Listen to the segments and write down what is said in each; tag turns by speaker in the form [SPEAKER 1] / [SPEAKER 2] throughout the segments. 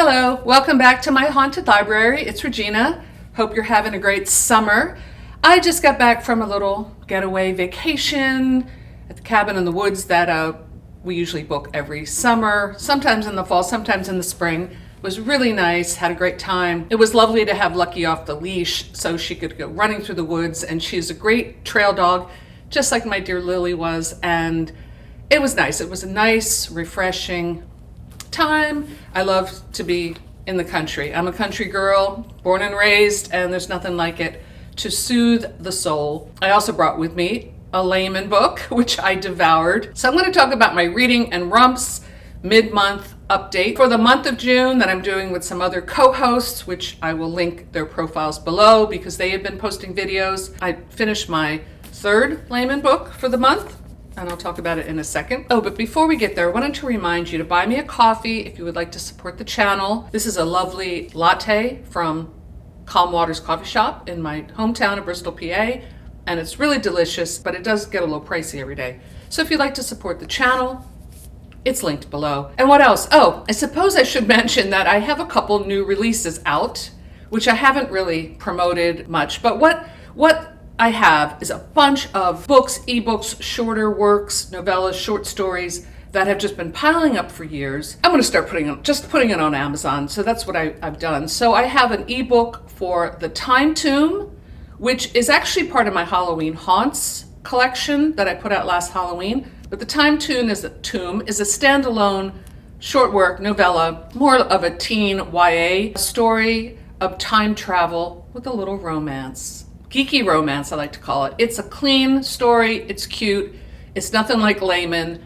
[SPEAKER 1] Hello, welcome back to my haunted library. It's Regina. Hope you're having a great summer. I just got back from a little getaway vacation at the cabin in the woods that we usually book every summer, sometimes in the fall, sometimes in the spring. It was really nice, had a great time. It was lovely to have Lucky off the leash so she could go running through the woods, and she's a great trail dog, just like my dear Lily was, and it was nice. It was a nice, refreshing time. I love to be in the country. I'm a country girl, born and raised, and there's nothing like it to soothe the soul. I also brought with me a Laymon book, which I devoured. So I'm going to talk about my reading and Rumps mid-month update for the month of June that I'm doing with some other co-hosts, which I will link their profiles below because they have been posting videos. I finished my third Laymon book for the month, and I'll talk about it in a second. Oh, but before we get there, I wanted to remind you to buy me a coffee if you would like to support the channel. This is a lovely latte from Calm Waters Coffee Shop in my hometown of Bristol, PA, and it's really delicious, but it does get a little pricey every day. So if you'd like to support the channel, it's linked below. And what else? Oh, I suppose I should mention that I have a couple new releases out, which I haven't really promoted much, but what I have is a bunch of books, ebooks, shorter works, novellas, short stories that have just been piling up for years. I'm going to start putting it on Amazon. So that's what I've done. So I have an ebook for The Time Tomb, which is actually part of my Halloween Haunts collection that I put out last Halloween. But The Time Tomb is a standalone short work novella, more of a teen YA story of time travel with a little romance. Geeky romance, I like to call it. It's a clean story, it's cute, it's nothing like Laymon,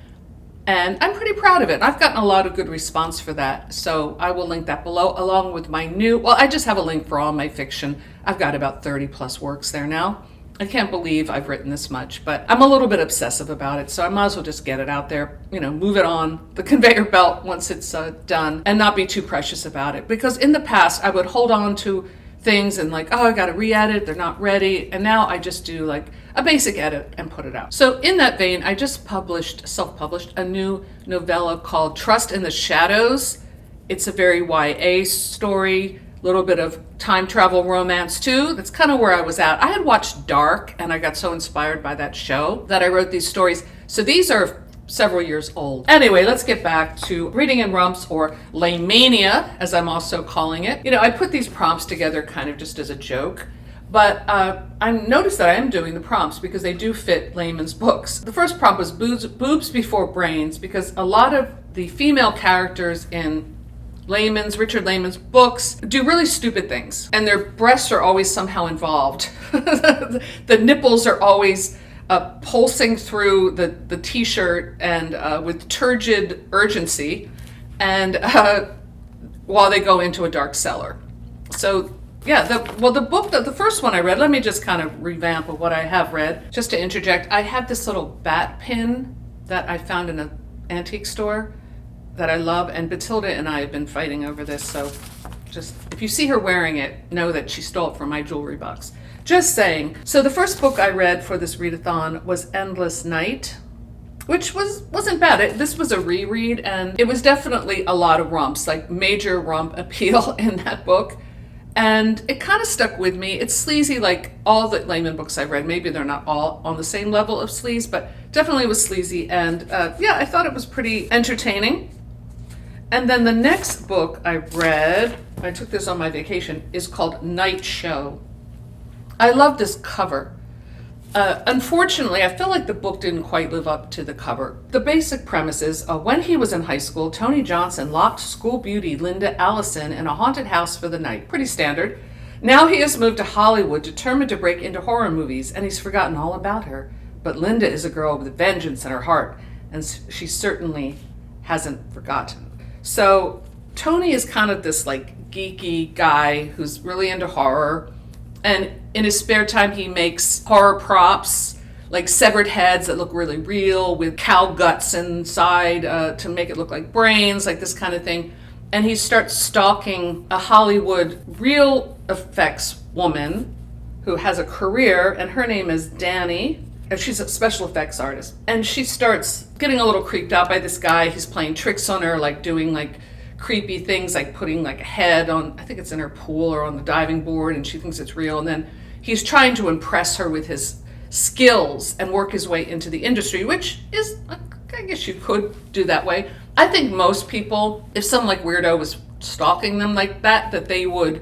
[SPEAKER 1] and I'm pretty proud of it. I've gotten a lot of good response for that, so I will link that below, along with my I just have a link for all my fiction. I've got about 30 plus works there now. I can't believe I've written this much, but I'm a little bit obsessive about it, so I might as well just get it out there, move it on the conveyor belt once it's done, and not be too precious about it. Because in the past, I would hold on to things and I gotta re-edit, they're not ready, and now I just do like a basic edit and put it out. So in that vein, I just self-published a new novella called Trust in the Shadows. It's a very YA story, a little bit of time travel romance too. That's kind of where I was at. I had watched Dark and I got so inspired by that show that I wrote these stories. So these are several years old. Anyway, let's get back to reading in Rumps, or Laymania, as I'm also calling it. I put these prompts together kind of just as a joke, but I noticed that I am doing the prompts because they do fit Laymon's books. The first prompt was boobs before brains, because a lot of the female characters in Richard Laymon's books do really stupid things, and their breasts are always somehow involved. The nipples are always pulsing through the t-shirt and with turgid urgency, and while they go into a dark cellar. So yeah, the first one I read, let me just kind of revamp of what I have read. Just to interject, I have this little bat pin that I found in an antique store that I love, and Batilda and I have been fighting over this, so just if you see her wearing it, know that she stole it from my jewelry box. Just saying. So the first book I read for this readathon was Endless Night, which wasn't bad. This was a reread, and it was definitely a lot of rumps, like major rump appeal in that book. And it kind of stuck with me. It's sleazy like all the Laymon books I've read. Maybe they're not all on the same level of sleaze, but definitely was sleazy. And I thought it was pretty entertaining. And then the next book I read, I took this on my vacation, is called Night Show. I love this cover. Unfortunately, I feel like the book didn't quite live up to the cover. The basic premise is, when he was in high school, Tony Johnson locked school beauty Linda Allison in a haunted house for the night. Pretty standard. Now he has moved to Hollywood, determined to break into horror movies, and he's forgotten all about her. But Linda is a girl with vengeance in her heart, and she certainly hasn't forgotten. So Tony is kind of this geeky guy who's really into horror. And in his spare time, he makes horror props, like severed heads that look really real with cow guts inside to make it look like brains, like this kind of thing. And he starts stalking a Hollywood real effects woman who has a career, and her name is Danny. And she's a special effects artist. And she starts getting a little creeped out by this guy. He's playing tricks on her, doing creepy things like putting like a head on, I think it's in her pool or on the diving board, and she thinks it's real. And then he's trying to impress her with his skills and work his way into the industry, which is, I guess you could do that way. I think most people, if some like weirdo was stalking them like that, that they would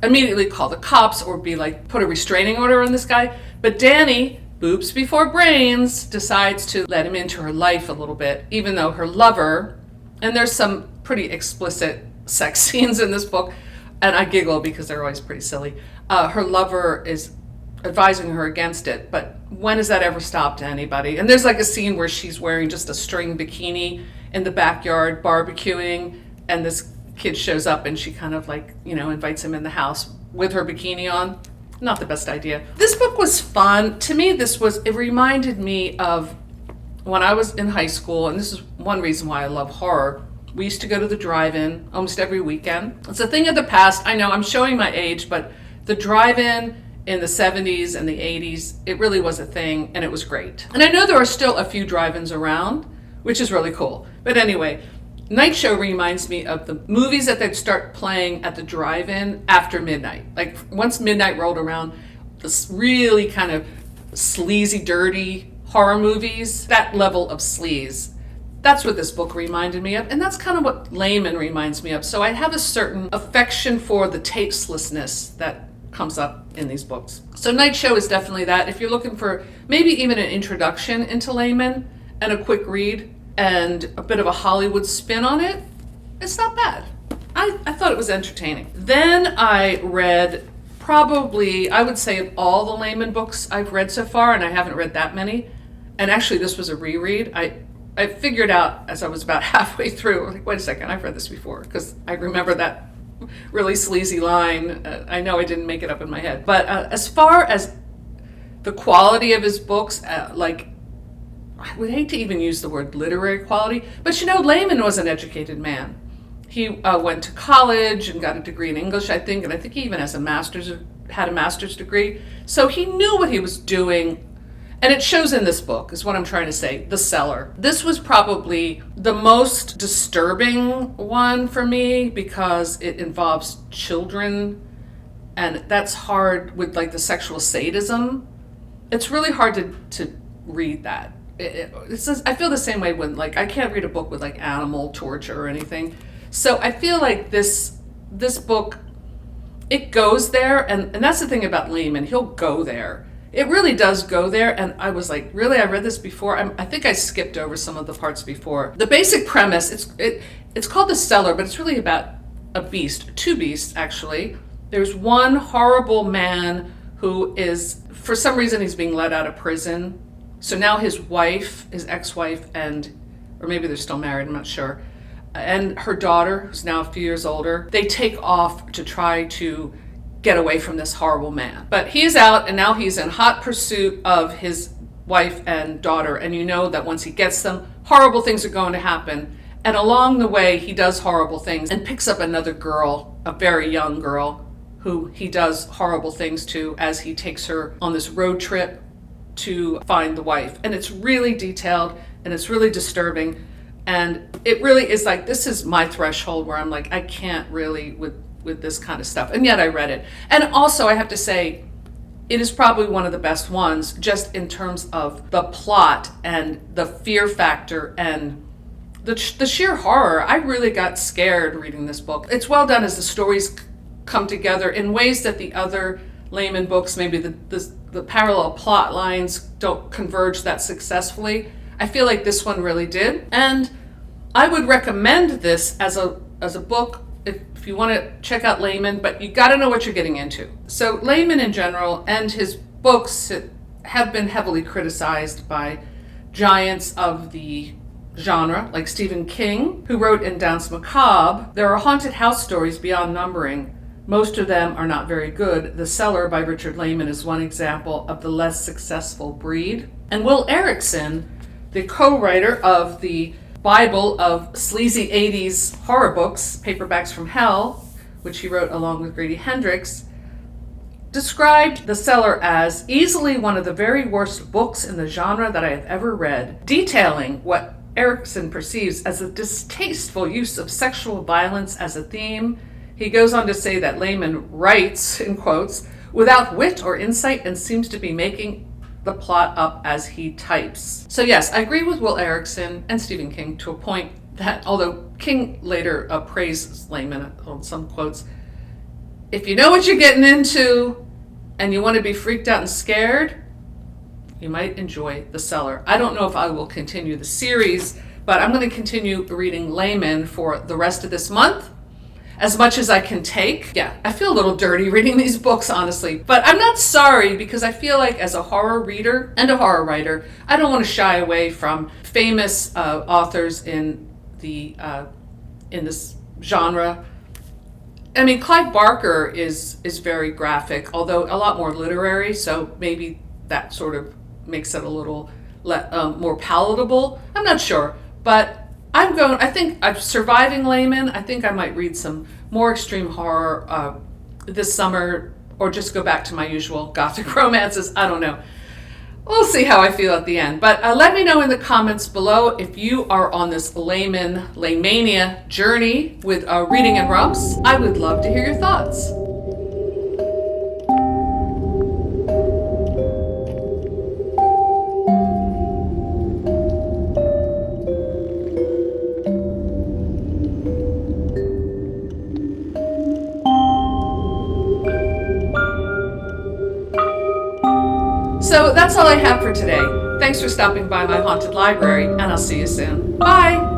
[SPEAKER 1] immediately call the cops or be like, put a restraining order on this guy. But Danny, boobs before brains, decides to let him into her life a little bit, even though her lover, and there's some pretty explicit sex scenes in this book, and I giggle because they're always pretty silly. Her lover is advising her against it, but when has that ever stopped anybody? And there's like a scene where she's wearing just a string bikini in the backyard barbecuing, and this kid shows up and she kind of like, invites him in the house with her bikini on. Not the best idea. This book was fun. To me, it reminded me of when I was in high school, and this is one reason why I love horror. We used to go to the drive-in almost every weekend. It's a thing of the past. I know I'm showing my age, but the drive-in in the 70s and the 80s, it really was a thing, and it was great. And I know there are still a few drive-ins around, which is really cool. But anyway, Night Show reminds me of the movies that they'd start playing at the drive-in after midnight. Like once midnight rolled around, this really kind of sleazy, dirty horror movies, that level of sleaze. That's what this book reminded me of, and that's kind of what Laymon reminds me of. So I have a certain affection for the tastelessness that comes up in these books. So Night Show is definitely that. If you're looking for maybe even an introduction into Laymon and a quick read and a bit of a Hollywood spin on it, it's not bad. I thought it was entertaining. Then I read probably, I would say, of all the Laymon books I've read so far, and I haven't read that many, and actually this was a reread. I figured out as I was about halfway through, like, wait a second, I've read this before, because I remember that really sleazy line. I know I didn't make it up in my head. But as far as the quality of his books, like, I would hate to even use the word literary quality, but Laymon was an educated man. He went to college and got a degree in English, I think, and I think he even had a master's degree. So he knew what he was doing. And it shows in this book, is what I'm trying to say, The Cellar. This was probably the most disturbing one for me because it involves children, and that's hard with like the sexual sadism. It's really hard to read that. I feel the same way when like I can't read a book with like animal torture or anything. So I feel like this book, it goes there, and that's the thing about Laymon, he'll go there. It really does go there, and I was like, really? I read this before? I think I skipped over some of the parts before. The basic premise, it's called The Cellar, but it's really about a beast, two beasts actually. There's one horrible man who is, for some reason, he's being let out of prison. So now his ex-wife, or maybe they're still married, I'm not sure, and her daughter, who's now a few years older, they take off to try to get away from this horrible man. But he's out, and now he's in hot pursuit of his wife and daughter, and you know that once he gets them, horrible things are going to happen. And along the way, he does horrible things and picks up another girl, a very young girl, who he does horrible things to as he takes her on this road trip to find the wife. And it's really detailed, and it's really disturbing, and it really is like, this is my threshold where I'm like, I can't really with this kind of stuff, and yet I read it. And also I have to say, it is probably one of the best ones just in terms of the plot and the fear factor and the sheer horror. I really got scared reading this book. It's well done as the stories come together in ways that the other Laymon books, maybe the parallel plot lines don't converge that successfully. I feel like this one really did, and I would recommend this as a book if you want to check out Laymon, but you got to know what you're getting into. So Laymon in general and his books have been heavily criticized by giants of the genre, like Stephen King, who wrote in Danse Macabre, there are haunted house stories beyond numbering. Most of them are not very good. The Cellar by Richard Laymon is one example of the less successful breed. And Will Erickson, the co-writer of the Bible of sleazy 80s horror books, Paperbacks from Hell, which he wrote along with Grady Hendrix, described The Cellar as easily one of the very worst books in the genre that I have ever read, detailing what Erikson perceives as a distasteful use of sexual violence as a theme. He goes on to say that Laymon writes, in quotes, without wit or insight and seems to be making the plot up as he types. So yes, I agree with Will Erikson and Stephen King to a point that, although King later praises Laymon on some quotes, if you know what you're getting into and you want to be freaked out and scared, you might enjoy The Cellar. I don't know if I will continue the series, but I'm going to continue reading Laymon for the rest of this month, as much as I can take. Yeah, I feel a little dirty reading these books, honestly, but I'm not sorry, because I feel like as a horror reader and a horror writer, I don't want to shy away from famous authors in this genre. I mean, Clive Barker is very graphic, although a lot more literary, so maybe that sort of makes it a little more palatable. I'm not sure, but I think I'm surviving Laymon. I think I might read some more extreme horror this summer, or just go back to my usual gothic romances. I don't know. We'll see how I feel at the end. But let me know in the comments below if you are on this Laymania journey with reading in Rumps. I would love to hear your thoughts. So that's all I have for today. Thanks for stopping by my haunted library, and I'll see you soon. Bye!